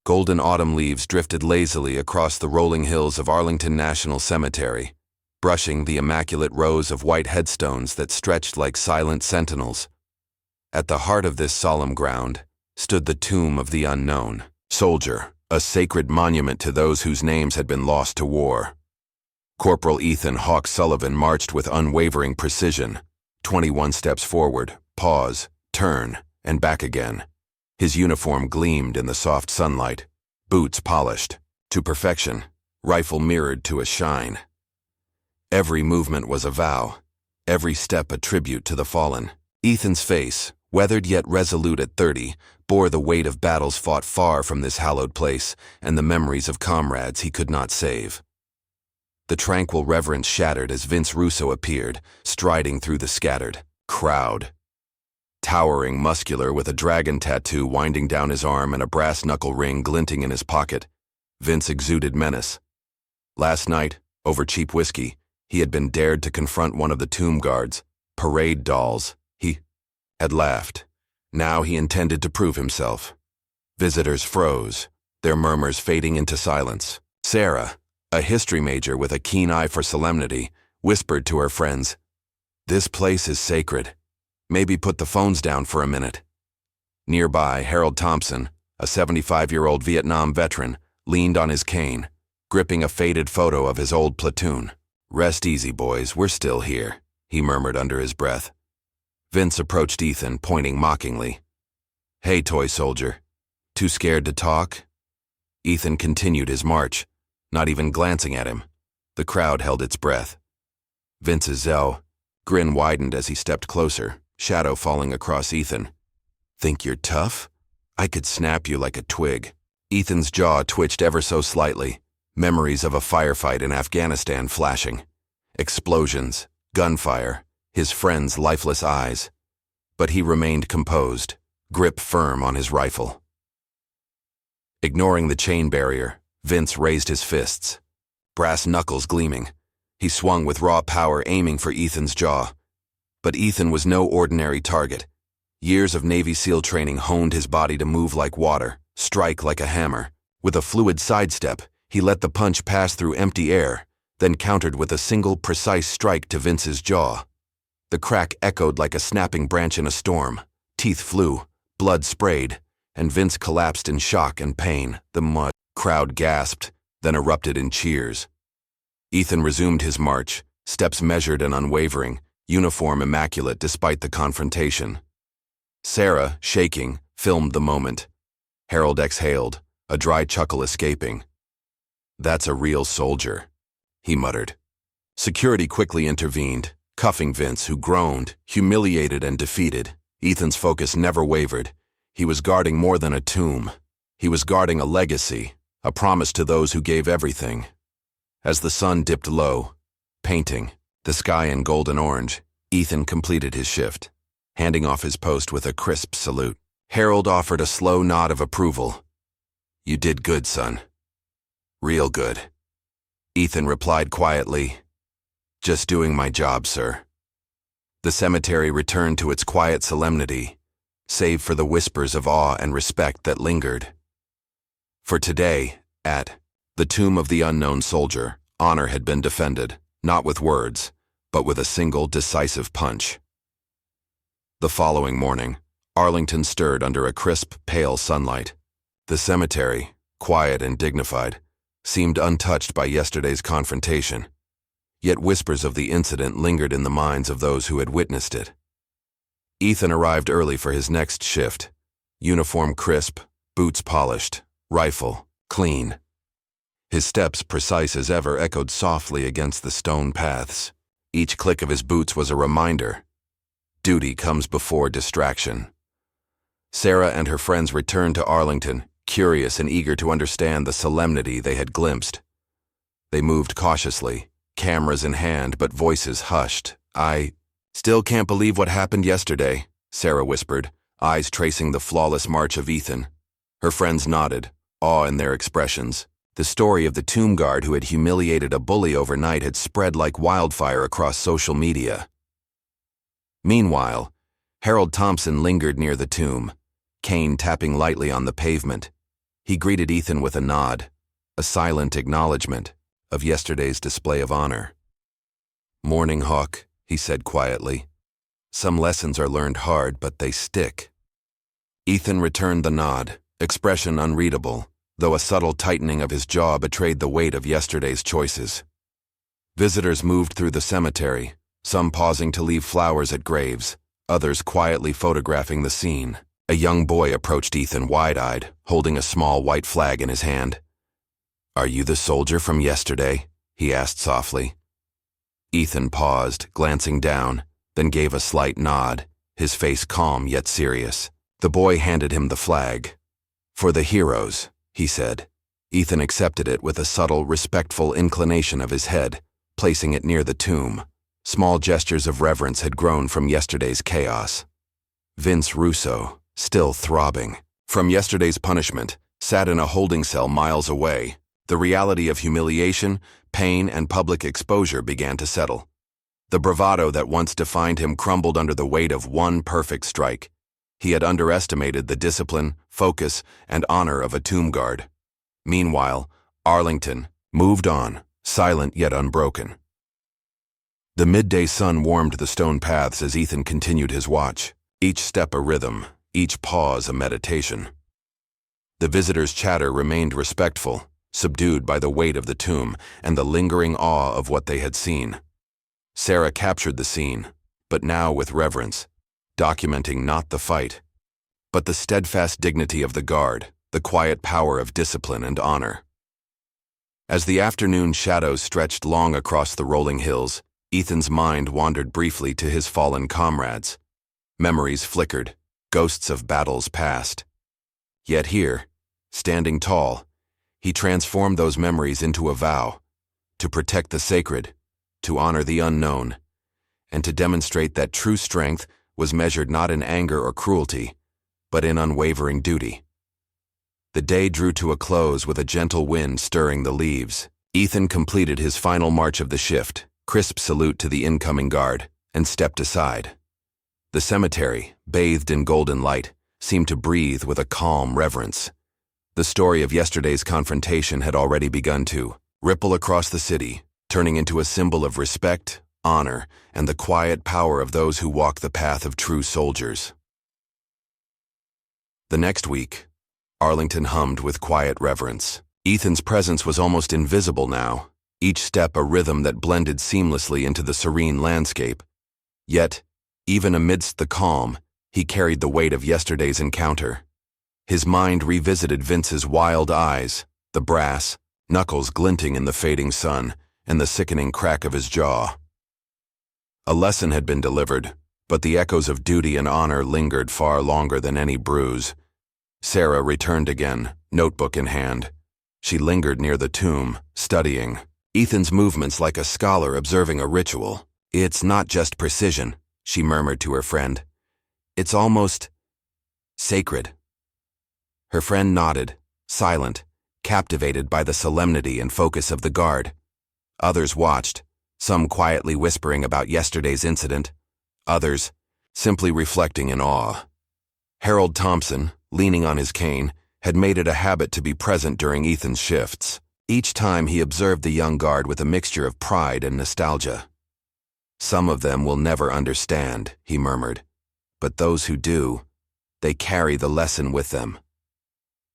Golden autumn leaves drifted lazily across the rolling hills of Arlington National Cemetery, brushing the immaculate rows of white headstones that stretched like silent sentinels. At the heart of this solemn ground stood the tomb of the unknown soldier, a sacred monument to those whose names had been lost to war. Corporal Ethan Sullivan marched with unwavering precision, 21 steps forward, pause, turn, and back again. His uniform gleamed in the soft sunlight, boots polished to perfection, rifle mirrored to a shine. Every movement was a vow, every step a tribute to the fallen. Ethan's face, weathered yet resolute at 30, bore the weight of battles fought far from this hallowed place and the memories of comrades he could not save. The tranquil reverence shattered as Vince Russo appeared, striding through the scattered crowd. Towering, muscular, with a dragon tattoo winding down his arm and a brass knuckle ring glinting in his pocket, Vince exuded menace. Last night, over cheap whiskey, he had been dared to confront one of the tomb guards, parade dolls. He had laughed. Now he intended to prove himself. Visitors froze, their murmurs fading into silence. Sarah, a history major with a keen eye for solemnity, whispered to her friends, "This place is sacred. Maybe put the phones down for a minute." Nearby, Harold Thompson, a 75-year-old Vietnam veteran, leaned on his cane, gripping a faded photo of his old platoon. "Rest easy, boys, we're still here," he murmured under his breath. Vince approached Ethan, pointing mockingly. "Hey, toy soldier, too scared to talk?" Ethan continued his march, not even glancing at him. The crowd held its breath. Vince's grin widened as he stepped closer, shadow falling across Ethan. "Think you're tough? I could snap you like a twig." Ethan's jaw twitched ever so slightly, memories of a firefight in Afghanistan flashing. Explosions, gunfire, his friend's lifeless eyes. But he remained composed, grip firm on his rifle. Ignoring the chain barrier, Vince raised his fists, brass knuckles gleaming. He swung with raw power, aiming for Ethan's jaw. But Ethan was no ordinary target. Years of Navy SEAL training honed his body to move like water, strike like a hammer. With a fluid sidestep, he let the punch pass through empty air, then countered with a single precise strike to Vince's jaw. The crack echoed like a snapping branch in a storm. Teeth flew, blood sprayed, and Vince collapsed in shock and pain. The crowd gasped, then erupted in cheers. Ethan resumed his march, steps measured and unwavering, uniform immaculate despite the confrontation. Sarah, shaking, filmed the moment. Harold exhaled, a dry chuckle escaping. "That's a real soldier," he muttered. Security quickly intervened, cuffing Vince, who groaned, humiliated and defeated. Ethan's focus never wavered. He was guarding more than a tomb. He was guarding a legacy, a promise to those who gave everything. As the sun dipped low, painting the sky in golden orange, Ethan completed his shift, handing off his post with a crisp salute. Harold offered a slow nod of approval. "You did good, son. Real good." Ethan replied quietly, "Just doing my job, sir." The cemetery returned to its quiet solemnity, save for the whispers of awe and respect that lingered. For today, at the tomb of the unknown soldier, honor had been defended, not with words, but with a single decisive punch. The following morning, Arlington stirred under a crisp, pale sunlight. The cemetery, quiet and dignified, seemed untouched by yesterday's confrontation, yet whispers of the incident lingered in the minds of those who had witnessed it. Ethan arrived early for his next shift, uniform crisp, boots polished, rifle clean. His steps, precise as ever, echoed softly against the stone paths. Each click of his boots was a reminder. Duty comes before distraction. Sarah and her friends returned to Arlington, curious and eager to understand the solemnity they had glimpsed. They moved cautiously, cameras in hand, but voices hushed. "I still can't believe what happened yesterday," Sarah whispered, eyes tracing the flawless march of Ethan. Her friends nodded, awe in their expressions. The story of the tomb guard who had humiliated a bully overnight had spread like wildfire across social media. Meanwhile, Harold Thompson lingered near the tomb, cane tapping lightly on the pavement. He greeted Ethan with a nod, a silent acknowledgement of yesterday's display of honor. "Morning, Hawk," he said quietly. "Some lessons are learned hard, but they stick." Ethan returned the nod, expression unreadable, though a subtle tightening of his jaw betrayed the weight of yesterday's choices. Visitors moved through the cemetery, some pausing to leave flowers at graves, others quietly photographing the scene. A young boy approached Ethan wide-eyed, holding a small white flag in his hand. "Are you the soldier from yesterday?" he asked softly. Ethan paused, glancing down, then gave a slight nod, his face calm yet serious. The boy handed him the flag. "For the heroes," he said. Ethan accepted it with a subtle, respectful inclination of his head, placing it near the tomb. Small gestures of reverence had grown from yesterday's chaos. Vince Russo, still throbbing from yesterday's punishment, sat in a holding cell miles away. The reality of humiliation, pain, and public exposure began to settle. The bravado that once defined him crumbled under the weight of one perfect strike. He had underestimated the discipline, focus, and honor of a tomb guard. Meanwhile, Arlington moved on, silent yet unbroken. The midday sun warmed the stone paths as Ethan continued his watch, each step a rhythm, each pause a meditation. The visitors' chatter remained respectful, subdued by the weight of the tomb and the lingering awe of what they had seen. Sarah captured the scene, but now with reverence, documenting not the fight, but the steadfast dignity of the guard, the quiet power of discipline and honor. As the afternoon shadows stretched long across the rolling hills, Ethan's mind wandered briefly to his fallen comrades. Memories flickered, ghosts of battles past. Yet here, standing tall, he transformed those memories into a vow, to protect the sacred, to honor the unknown, and to demonstrate that true strength was measured not in anger or cruelty, but in unwavering duty. The day drew to a close with a gentle wind stirring the leaves. Ethan completed his final march of the shift, crisp salute to the incoming guard, and stepped aside. The cemetery, bathed in golden light, seemed to breathe with a calm reverence. The story of yesterday's confrontation had already begun to ripple across the city, turning into a symbol of respect, honor, and the quiet power of those who walk the path of true soldiers. The next week, Arlington hummed with quiet reverence. Ethan's presence was almost invisible now, each step a rhythm that blended seamlessly into the serene landscape. Yet, even amidst the calm, he carried the weight of yesterday's encounter. His mind revisited Vince's wild eyes, the brass, knuckles glinting in the fading sun, and the sickening crack of his jaw. A lesson had been delivered, but the echoes of duty and honor lingered far longer than any bruise. Sarah returned again, notebook in hand. She lingered near the tomb, studying Ethan's movements like a scholar observing a ritual. "It's not just precision," she murmured to her friend. "It's almost sacred." Her friend nodded, silent, captivated by the solemnity and focus of the guard. Others watched, some quietly whispering about yesterday's incident, others simply reflecting in awe. Harold Thompson, leaning on his cane, had made it a habit to be present during Ethan's shifts. Each time he observed the young guard with a mixture of pride and nostalgia. "Some of them will never understand," he murmured, "but those who do, they carry the lesson with them."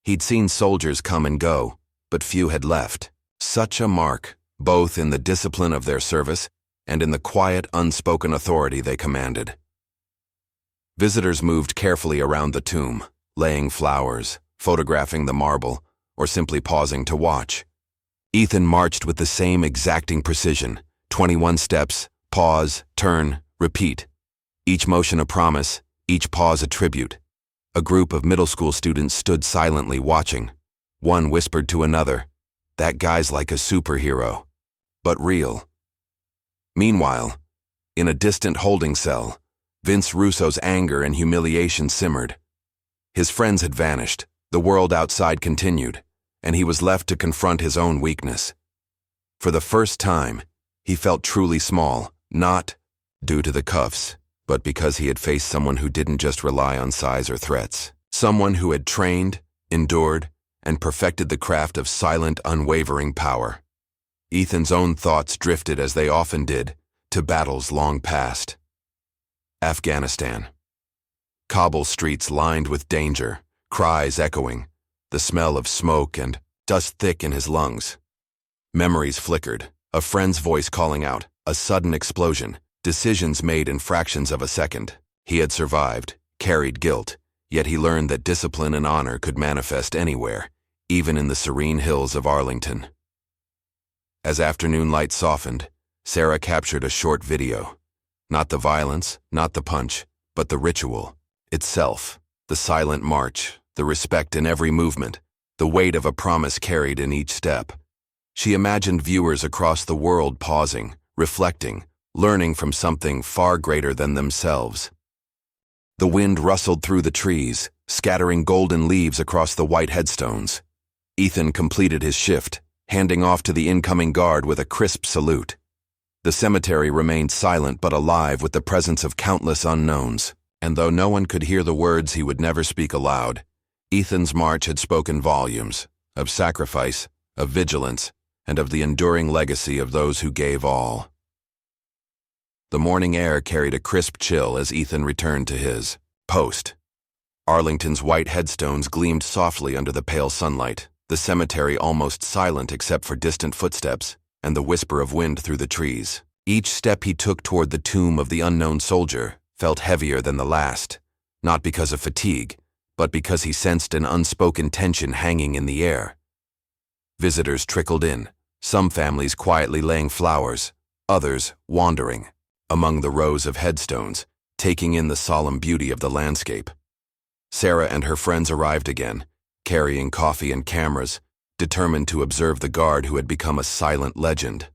He'd seen soldiers come and go, but few had left. Such a mark, both in the discipline of their service and in the quiet, unspoken authority they commanded. Visitors moved carefully around the tomb, laying flowers, photographing the marble, or simply pausing to watch. Ethan marched with the same exacting precision, 21 steps, pause, turn, repeat. Each motion a promise, each pause a tribute. A group of middle school students stood silently watching. One whispered to another, "That guy's like a superhero, but real." Meanwhile, in a distant holding cell, Vince Russo's anger and humiliation simmered. His friends had vanished, the world outside continued, and he was left to confront his own weakness. For the first time, he felt truly small, not due to the cuffs, but because he had faced someone who didn't just rely on size or threats. Someone who had trained, endured, and perfected the craft of silent, unwavering power. Ethan's own thoughts drifted, as they often did, to battles long past. Afghanistan. Cobble streets lined with danger, cries echoing, the smell of smoke and dust thick in his lungs. Memories flickered, a friend's voice calling out, a sudden explosion, decisions made in fractions of a second. He had survived, carried guilt, yet he learned that discipline and honor could manifest anywhere, even in the serene hills of Arlington. As afternoon light softened, Sarah captured a short video. Not the violence, not the punch, but the ritual itself, the silent march, the respect in every movement, the weight of a promise carried in each step. She imagined viewers across the world pausing, reflecting, learning from something far greater than themselves. The wind rustled through the trees, scattering golden leaves across the white headstones. Ethan completed his shift, handing off to the incoming guard with a crisp salute. The cemetery remained silent but alive with the presence of countless unknowns, and though no one could hear the words he would never speak aloud, Ethan's march had spoken volumes, of sacrifice, of vigilance, and of the enduring legacy of those who gave all. The morning air carried a crisp chill as Ethan returned to his post. Arlington's white headstones gleamed softly under the pale sunlight, the cemetery almost silent except for distant footsteps and the whisper of wind through the trees. Each step he took toward the tomb of the unknown soldier felt heavier than the last, not because of fatigue, but because he sensed an unspoken tension hanging in the air. Visitors trickled in, some families quietly laying flowers, others wandering among the rows of headstones, taking in the solemn beauty of the landscape. Sarah and her friends arrived again, carrying coffee and cameras, determined to observe the guard who had become a silent legend.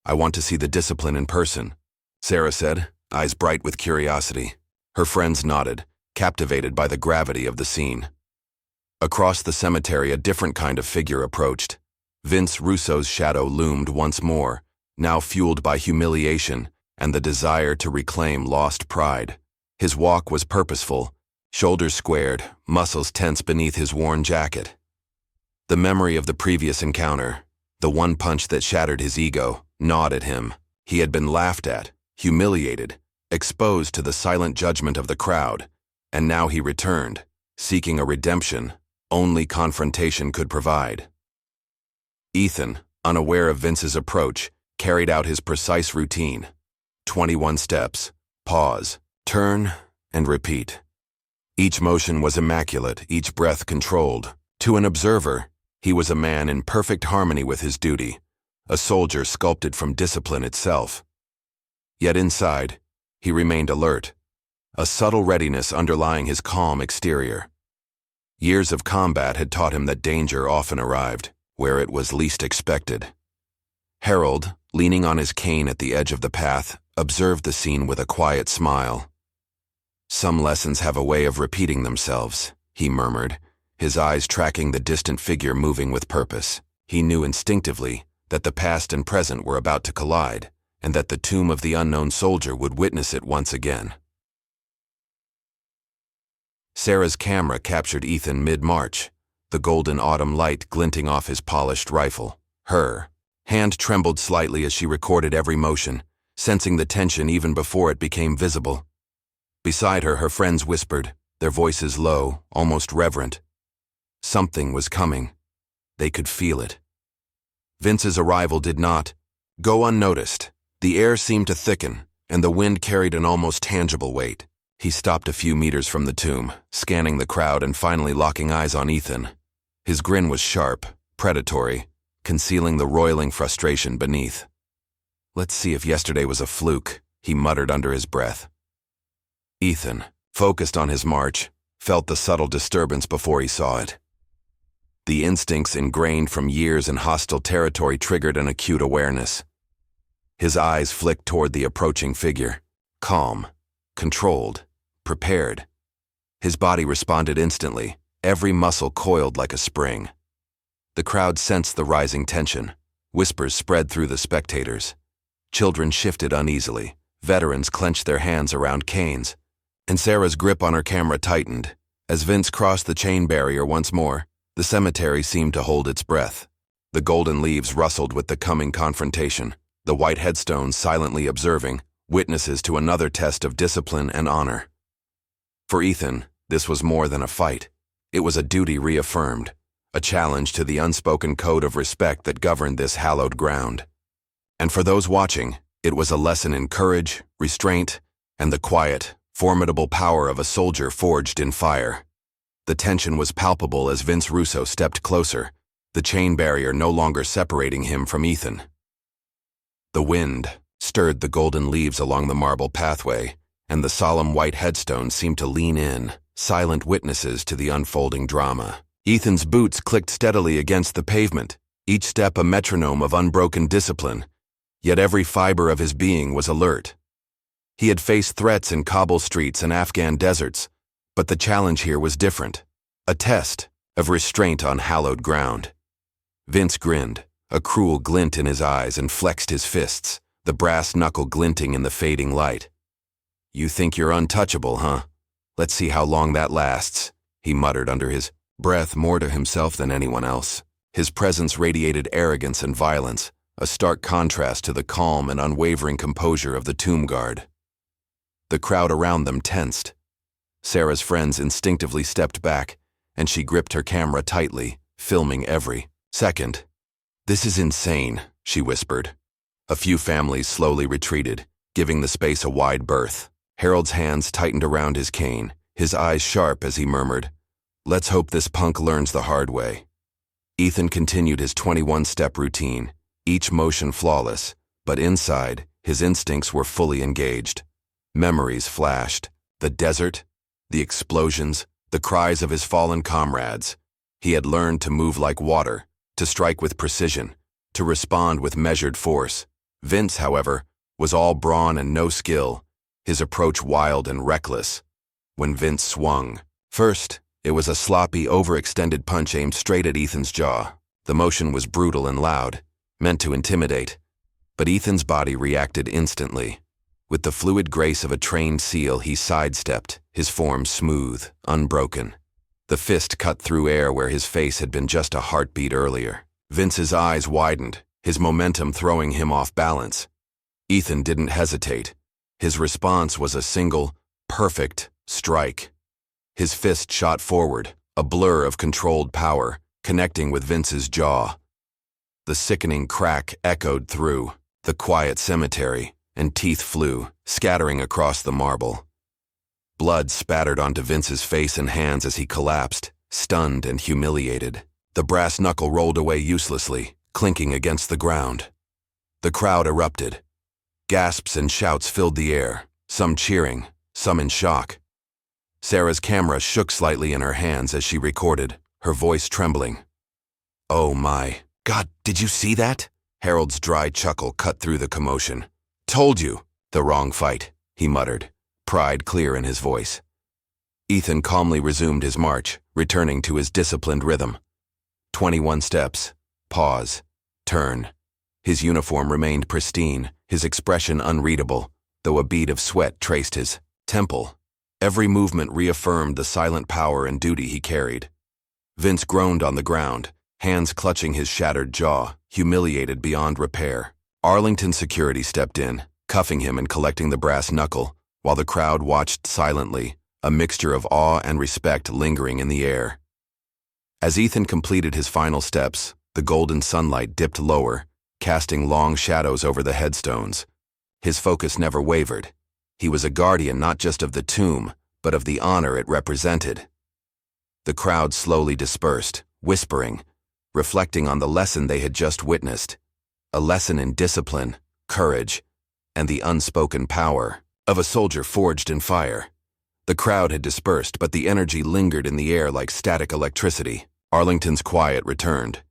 "I want to see the discipline in person," Sarah said, eyes bright with curiosity. Her friends nodded, captivated by the gravity of the scene. Across the cemetery, a different kind of figure approached. Vince Russo's shadow loomed once more, now fueled by humiliation and the desire to reclaim lost pride. His walk was purposeful, shoulders squared, muscles tense beneath his worn jacket. The memory of the previous encounter, the one punch that shattered his ego, gnawed at him. He had been laughed at, humiliated, exposed to the silent judgment of the crowd, and now he returned, seeking a redemption only confrontation could provide. Ethan, unaware of Vince's approach, carried out his precise routine. 21 steps, pause, turn, and repeat. Each motion was immaculate, each breath controlled. To an observer, he was a man in perfect harmony with his duty, a soldier sculpted from discipline itself. Yet inside, he remained alert, a subtle readiness underlying his calm exterior. Years of combat had taught him that danger often arrived where it was least expected. Harold, leaning on his cane at the edge of the path, observed the scene with a quiet smile. "Some lessons have a way of repeating themselves," he murmured, his eyes tracking the distant figure moving with purpose. He knew instinctively that the past and present were about to collide, and that the tomb of the unknown soldier would witness it once again. Sarah's camera captured Ethan mid-march, the golden autumn light glinting off his polished rifle. Her hand trembled slightly as she recorded every motion, sensing the tension even before it became visible. Beside her, her friends whispered, their voices low, almost reverent. Something was coming. They could feel it. Vince's arrival did not go unnoticed. The air seemed to thicken, and the wind carried an almost tangible weight. He stopped a few meters from the tomb, scanning the crowd and finally locking eyes on Ethan. His grin was sharp, predatory, concealing the roiling frustration beneath. "Let's see if yesterday was a fluke," he muttered under his breath. Ethan, focused on his march, felt the subtle disturbance before he saw it. The instincts ingrained from years in hostile territory triggered an acute awareness. His eyes flicked toward the approaching figure, calm, controlled, prepared. His body responded instantly, every muscle coiled like a spring. The crowd sensed the rising tension. Whispers spread through the spectators. Children shifted uneasily. Veterans clenched their hands around canes. And Sarah's grip on her camera tightened. As Vince crossed the chain barrier once more, The cemetery seemed to hold its breath. The golden leaves rustled with the coming confrontation, the white headstones silently observing, witnesses to another test of discipline and honor. For Ethan, this was more than a fight. It was a duty reaffirmed, a challenge to the unspoken code of respect that governed this hallowed ground. And for those watching, it was a lesson in courage, restraint, and the quiet, formidable power of a soldier forged in fire. The tension was palpable as Vince Russo stepped closer, the chain barrier no longer separating him from Ethan. The wind stirred the golden leaves along the marble pathway, and the solemn white headstones seemed to lean in, silent witnesses to the unfolding drama. Ethan's boots clicked steadily against the pavement, each step a metronome of unbroken discipline, yet every fiber of his being was alert. He had faced threats in cobble streets and Afghan deserts, but the challenge here was different, a test of restraint on hallowed ground. Vince grinned, a cruel glint in his eyes, and flexed his fists, the brass knuckle glinting in the fading light. "You think you're untouchable, huh? Let's see how long that lasts," he muttered under his breath, more to himself than anyone else. His presence radiated arrogance and violence, a stark contrast to the calm and unwavering composure of the Tomb Guard. The crowd around them tensed. Sarah's friends instinctively stepped back, and she gripped her camera tightly, filming every second. "This is insane," she whispered. A few families slowly retreated, giving the space a wide berth. Harold's hands tightened around his cane, his eyes sharp as he murmured, "Let's hope this punk learns the hard way." Ethan continued his 21-step routine, each motion flawless, but inside, his instincts were fully engaged. Memories flashed, the desert, the explosions, the cries of his fallen comrades. He had learned to move like water, to strike with precision, to respond with measured force. Vince, however, was all brawn and no skill, his approach wild and reckless. When Vince swung, first, it was a sloppy, overextended punch aimed straight at Ethan's jaw. The motion was brutal and loud, meant to intimidate, but Ethan's body reacted instantly. With the fluid grace of a trained seal, he sidestepped, his form smooth, unbroken. The fist cut through air where his face had been just a heartbeat earlier. Vince's eyes widened, his momentum throwing him off balance. Ethan didn't hesitate. His response was a single, perfect strike. His fist shot forward, a blur of controlled power, connecting with Vince's jaw. The sickening crack echoed through the quiet cemetery, and teeth flew, scattering across the marble. Blood spattered onto Vince's face and hands as he collapsed, stunned and humiliated. The brass knuckle rolled away uselessly, clinking against the ground. The crowd erupted. Gasps and shouts filled the air, some cheering, some in shock. Sarah's camera shook slightly in her hands as she recorded, her voice trembling. "Oh my God, did you see that?" Harold's dry chuckle cut through the commotion. "Told you, the wrong fight," he muttered, pride clear in his voice. Ethan calmly resumed his march, returning to his disciplined rhythm. 21 steps, pause, turn. His uniform remained pristine, his expression unreadable, though a bead of sweat traced his temple. Every movement reaffirmed the silent power and duty he carried. Vince groaned on the ground, hands clutching his shattered jaw, humiliated beyond repair. Arlington security stepped in, cuffing him and collecting the brass knuckle, while the crowd watched silently, a mixture of awe and respect lingering in the air. As Ethan completed his final steps, the golden sunlight dipped lower, casting long shadows over the headstones. His focus never wavered. He was a guardian not just of the tomb, but of the honor it represented. The crowd slowly dispersed, whispering, reflecting on the lesson they had just witnessed, a lesson in discipline, courage, and the unspoken power of a soldier forged in fire. The crowd had dispersed, but the energy lingered in the air like static electricity. Arlington's quiet returned,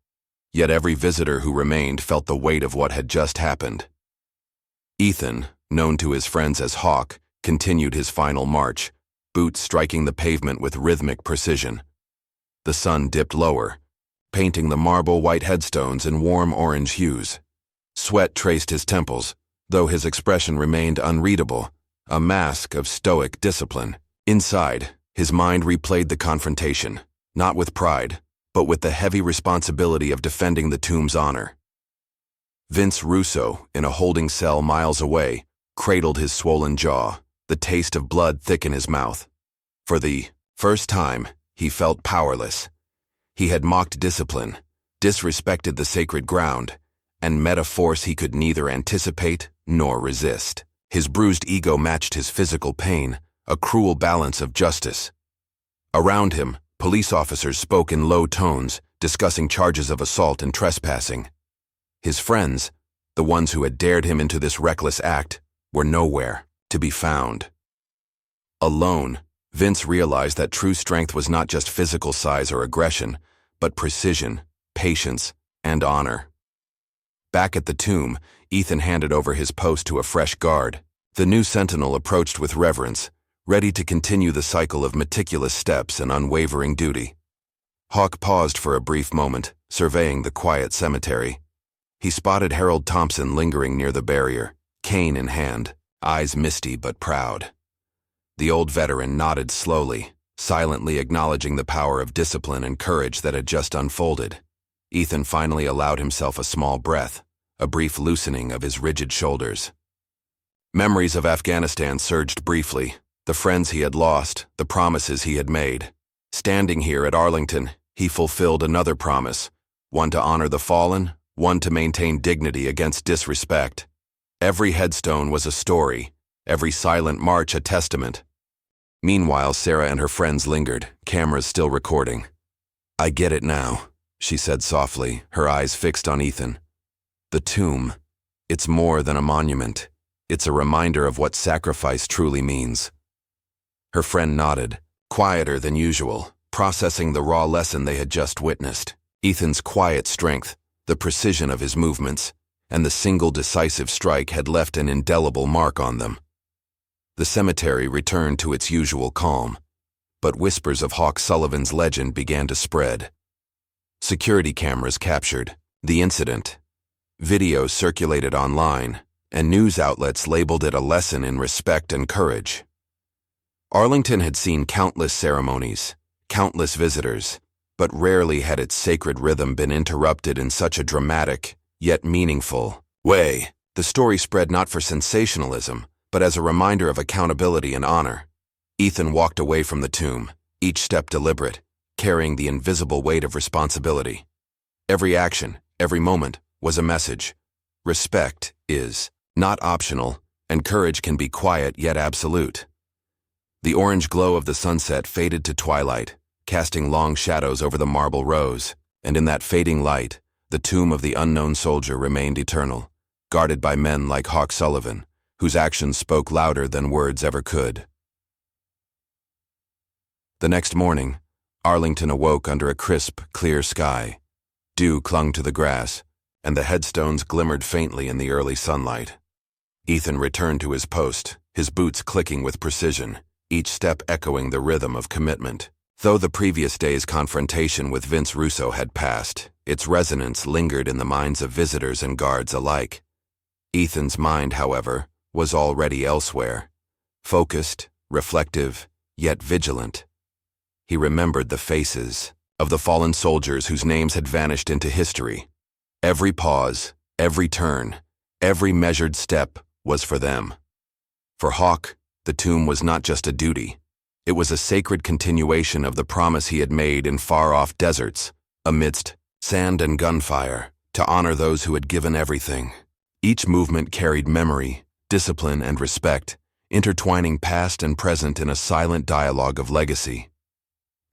yet every visitor who remained felt the weight of what had just happened. Ethan, known to his friends as Hawk, continued his final march, boots striking the pavement with rhythmic precision. The sun dipped lower, painting the marble white headstones in warm orange hues. Sweat traced his temples, though his expression remained unreadable, a mask of stoic discipline. Inside, his mind replayed the confrontation, not with pride, but with the heavy responsibility of defending the tomb's honor. Vince Russo, in a holding cell miles away, cradled his swollen jaw, the taste of blood thick in his mouth. For the first time, he felt powerless. He had mocked discipline, disrespected the sacred ground, and met a force he could neither anticipate nor resist. His bruised ego matched his physical pain, a cruel balance of justice. Around him, police officers spoke in low tones, discussing charges of assault and trespassing. His friends, the ones who had dared him into this reckless act, were nowhere to be found. Alone, Vince realized that true strength was not just physical size or aggression, but precision, patience, and honor. Back at the tomb, Ethan handed over his post to a fresh guard. The new sentinel approached with reverence, ready to continue the cycle of meticulous steps and unwavering duty. Hawk paused for a brief moment, surveying the quiet cemetery. He spotted Harold Thompson lingering near the barrier, cane in hand, eyes misty but proud. The old veteran nodded slowly, silently acknowledging the power of discipline and courage that had just unfolded. Ethan finally allowed himself a small breath, a brief loosening of his rigid shoulders. Memories of Afghanistan surged briefly, the friends he had lost, the promises he had made. Standing here at Arlington, he fulfilled another promise, one to honor the fallen, one to maintain dignity against disrespect. Every headstone was a story, every silent march a testament. Meanwhile, Sarah and her friends lingered, cameras still recording. "I get it now," she said softly, her eyes fixed on Ethan. "The tomb, it's more than a monument. It's a reminder of what sacrifice truly means." Her friend nodded, quieter than usual, processing the raw lesson they had just witnessed. Ethan's quiet strength, the precision of his movements, and the single decisive strike had left an indelible mark on them. The cemetery returned to its usual calm, but whispers of Hawk Sullivan's legend began to spread. Security cameras captured the incident. Videos circulated online, and news outlets labeled it a lesson in respect and courage. Arlington had seen countless ceremonies, countless visitors, but rarely had its sacred rhythm been interrupted in such a dramatic, yet meaningful way. The story spread not for sensationalism, but as a reminder of accountability and honor. Ethan walked away from the tomb, each step deliberate, carrying the invisible weight of responsibility. Every action, every moment, was a message. Respect is not optional, and courage can be quiet yet absolute. The orange glow of the sunset faded to twilight, casting long shadows over the marble rows, and in that fading light, the tomb of the unknown soldier remained eternal, guarded by men like Hawk Sullivan, whose actions spoke louder than words ever could. The next morning, Arlington awoke under a crisp, clear sky. Dew clung to the grass, and the headstones glimmered faintly in the early sunlight. Ethan returned to his post, his boots clicking with precision, each step echoing the rhythm of commitment. Though the previous day's confrontation with Vince Russo had passed, its resonance lingered in the minds of visitors and guards alike. Ethan's mind, however, was already elsewhere, focused, reflective, yet vigilant. He remembered the faces of the fallen soldiers whose names had vanished into history. Every pause, every turn, every measured step was for them. For Hawk, the tomb was not just a duty. It was a sacred continuation of the promise he had made in far-off deserts, amidst sand and gunfire, to honor those who had given everything. Each movement carried memory, discipline, and respect, intertwining past and present in a silent dialogue of legacy.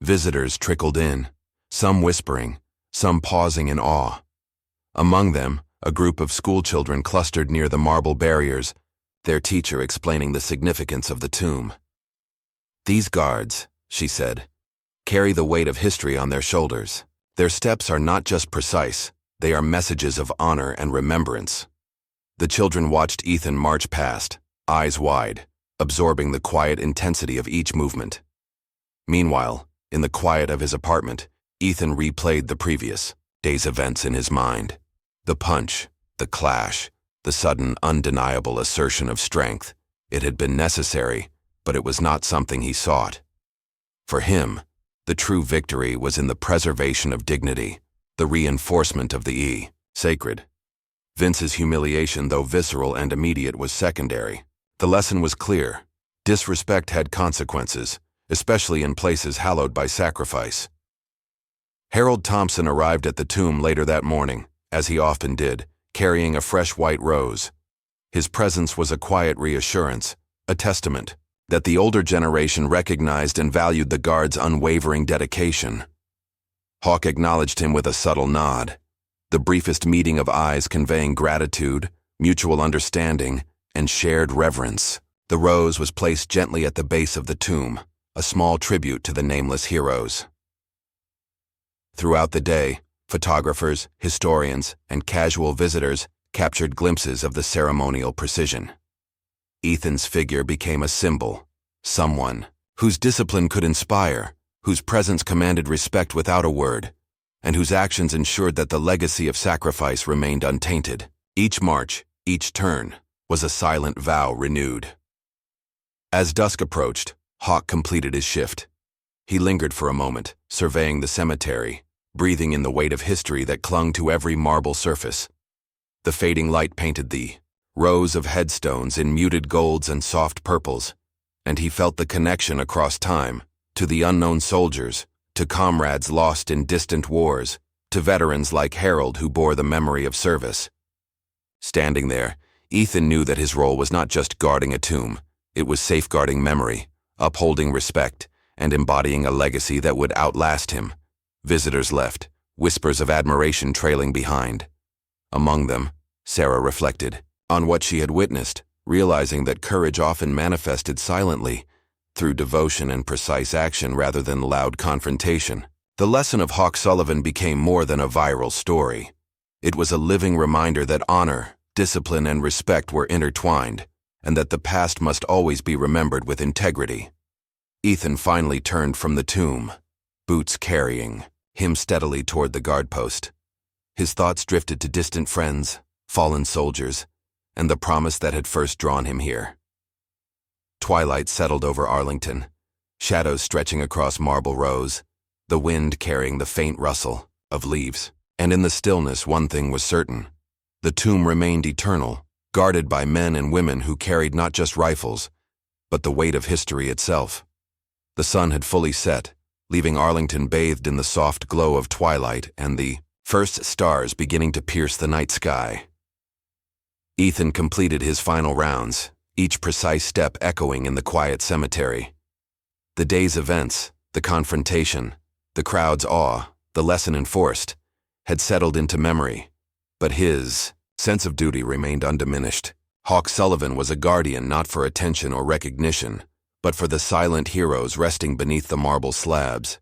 Visitors trickled in, some whispering, some pausing in awe. Among them, a group of schoolchildren clustered near the marble barriers, their teacher explaining the significance of the tomb. "These guards," she said, "carry the weight of history on their shoulders. Their steps are not just precise, they are messages of honor and remembrance." The children watched Ethan march past, eyes wide, absorbing the quiet intensity of each movement. Meanwhile, in the quiet of his apartment, Ethan replayed the previous day's events in his mind. The punch, the clash, the sudden undeniable assertion of strength. It had been necessary, but it was not something he sought. For him, The true victory was in the preservation of dignity, the reinforcement of the sacred. Vince's humiliation, though visceral and immediate, was secondary. The lesson was clear. Disrespect had consequences, especially in places hallowed by sacrifice. Harold Thompson arrived at the tomb later that morning, as he often did, carrying a fresh white rose. His presence was a quiet reassurance, a testament that the older generation recognized and valued the Guard's unwavering dedication. Hawk acknowledged him with a subtle nod, the briefest meeting of eyes conveying gratitude, mutual understanding, and shared reverence. The rose was placed gently at the base of the tomb, a small tribute to the nameless heroes. Throughout the day, photographers, historians, and casual visitors captured glimpses of the ceremonial precision. Ethan's figure became a symbol, someone whose discipline could inspire, whose presence commanded respect without a word, and whose actions ensured that the legacy of sacrifice remained untainted. Each march, each turn, was a silent vow renewed. As dusk approached, Hawk completed his shift. He lingered for a moment, surveying the cemetery, breathing in the weight of history that clung to every marble surface. The fading light painted the rows of headstones in muted golds and soft purples, and he felt the connection across time, to the unknown soldiers, to comrades lost in distant wars, to veterans like Harold who bore the memory of service. Standing there, Ethan knew that his role was not just guarding a tomb, it was safeguarding memory, upholding respect, and embodying a legacy that would outlast him. Visitors left, whispers of admiration trailing behind. Among them, Sarah reflected on what she had witnessed, realizing that courage often manifested silently, through devotion and precise action rather than loud confrontation. The lesson of Hawk Sullivan became more than a viral story. It was a living reminder that honor, discipline, and respect were intertwined, and that the past must always be remembered with integrity. Ethan finally turned from the tomb, boots carrying him steadily toward the guard post. His thoughts drifted to distant friends, fallen soldiers, and the promise that had first drawn him here. Twilight settled over Arlington, shadows stretching across marble rows, the wind carrying the faint rustle of leaves. And in the stillness, one thing was certain. The tomb remained eternal, guarded by men and women who carried not just rifles, but the weight of history itself. The sun had fully set, leaving Arlington bathed in the soft glow of twilight and the first stars beginning to pierce the night sky. Ethan completed his final rounds, each precise step echoing in the quiet cemetery. The day's events, the confrontation, the crowd's awe, the lesson enforced, had settled into memory, but his sense of duty remained undiminished. Hawk Sullivan was a guardian not for attention or recognition, but for the silent heroes resting beneath the marble slabs.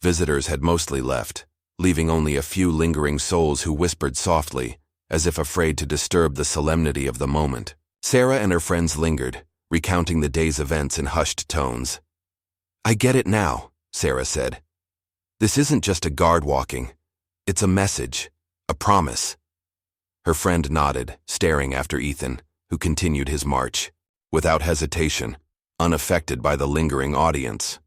Visitors had mostly left, leaving only a few lingering souls who whispered softly, as if afraid to disturb the solemnity of the moment. Sarah and her friends lingered, recounting the day's events in hushed tones. "I get it now," Sarah said. "This isn't just a guard walking. It's a message, a promise." Her friend nodded, staring after Ethan, who continued his march, without hesitation, unaffected by the lingering audience.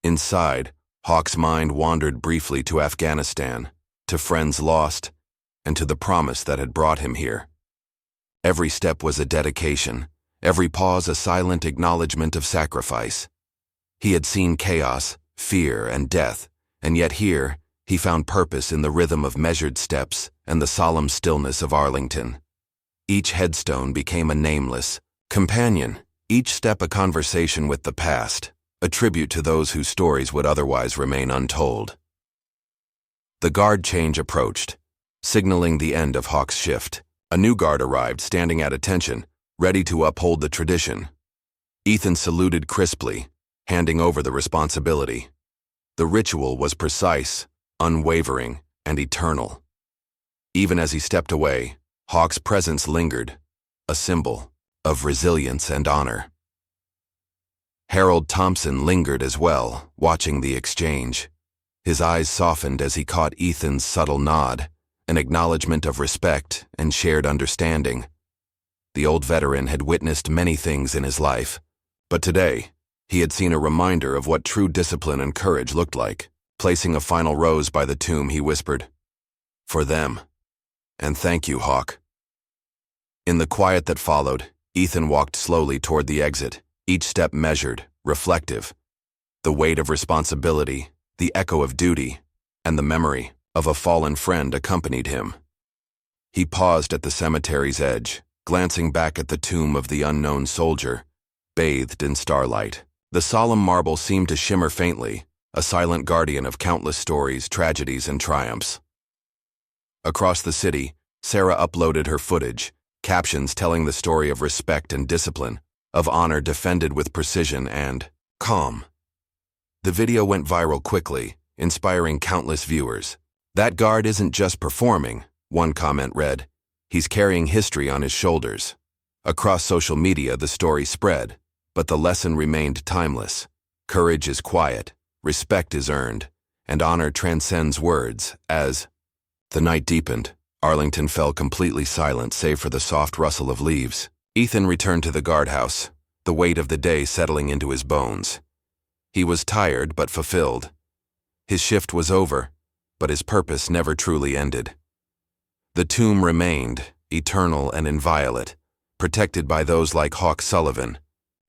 Inside, Hawk's mind wandered briefly to Afghanistan, to friends lost, and to the promise that had brought him here. Every step was a dedication, every pause a silent acknowledgement of sacrifice. He had seen chaos, fear, and death, and yet here, he found purpose in the rhythm of measured steps and the solemn stillness of Arlington. Each headstone became a nameless companion, each step a conversation with the past, a tribute to those whose stories would otherwise remain untold. The guard change approached, signaling the end of Hawk's shift. A new guard arrived, standing at attention, ready to uphold the tradition. Ethan saluted crisply, handing over the responsibility. The ritual was precise, unwavering, and eternal. Even as he stepped away, Hawk's presence lingered, a symbol of resilience and honor. Harold Thompson lingered as well, watching the exchange. His eyes softened as he caught Ethan's subtle nod, an acknowledgement of respect and shared understanding. The old veteran had witnessed many things in his life, but today, He had seen a reminder of what true discipline and courage looked like. Placing a final rose by the tomb, he whispered, "For them. And thank you, Hawk." In the quiet that followed, Ethan walked slowly toward the exit, each step measured, reflective. The weight of responsibility, the echo of duty, and the memory of a fallen friend accompanied him. He paused at the cemetery's edge, glancing back at the tomb of the unknown soldier, bathed in starlight. The solemn marble seemed to shimmer faintly, a silent guardian of countless stories, tragedies, and triumphs. Across the city, Sarah uploaded her footage, captions telling the story of respect and discipline, of honor defended with precision and calm. The video went viral quickly, inspiring countless viewers. "That guard isn't just performing," one comment read. "He's carrying history on his shoulders." Across social media, the story spread, but the lesson remained timeless. Courage is quiet, respect is earned, and honor transcends words. As the night deepened, Arlington fell completely silent save for the soft rustle of leaves. Ethan returned to the guardhouse, the weight of the day settling into his bones. He was tired but fulfilled. His shift was over, but his purpose never truly ended. The tomb remained, eternal and inviolate, protected by those like Hawk Sullivan,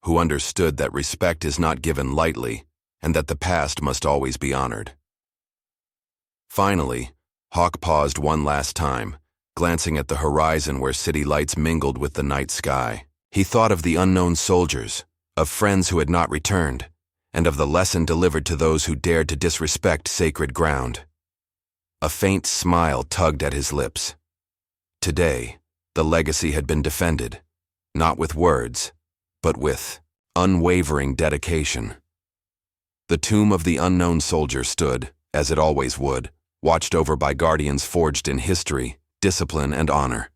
who understood that respect is not given lightly and that the past must always be honored. Finally, Hawk paused one last time, glancing at the horizon where city lights mingled with the night sky. He thought of the unknown soldiers, of friends who had not returned, and of the lesson delivered to those who dared to disrespect sacred ground. A faint smile tugged at his lips. Today, the legacy had been defended, not with words, but with unwavering dedication. The tomb of the unknown soldier stood, as it always would, watched over by guardians forged in history, discipline, and honor.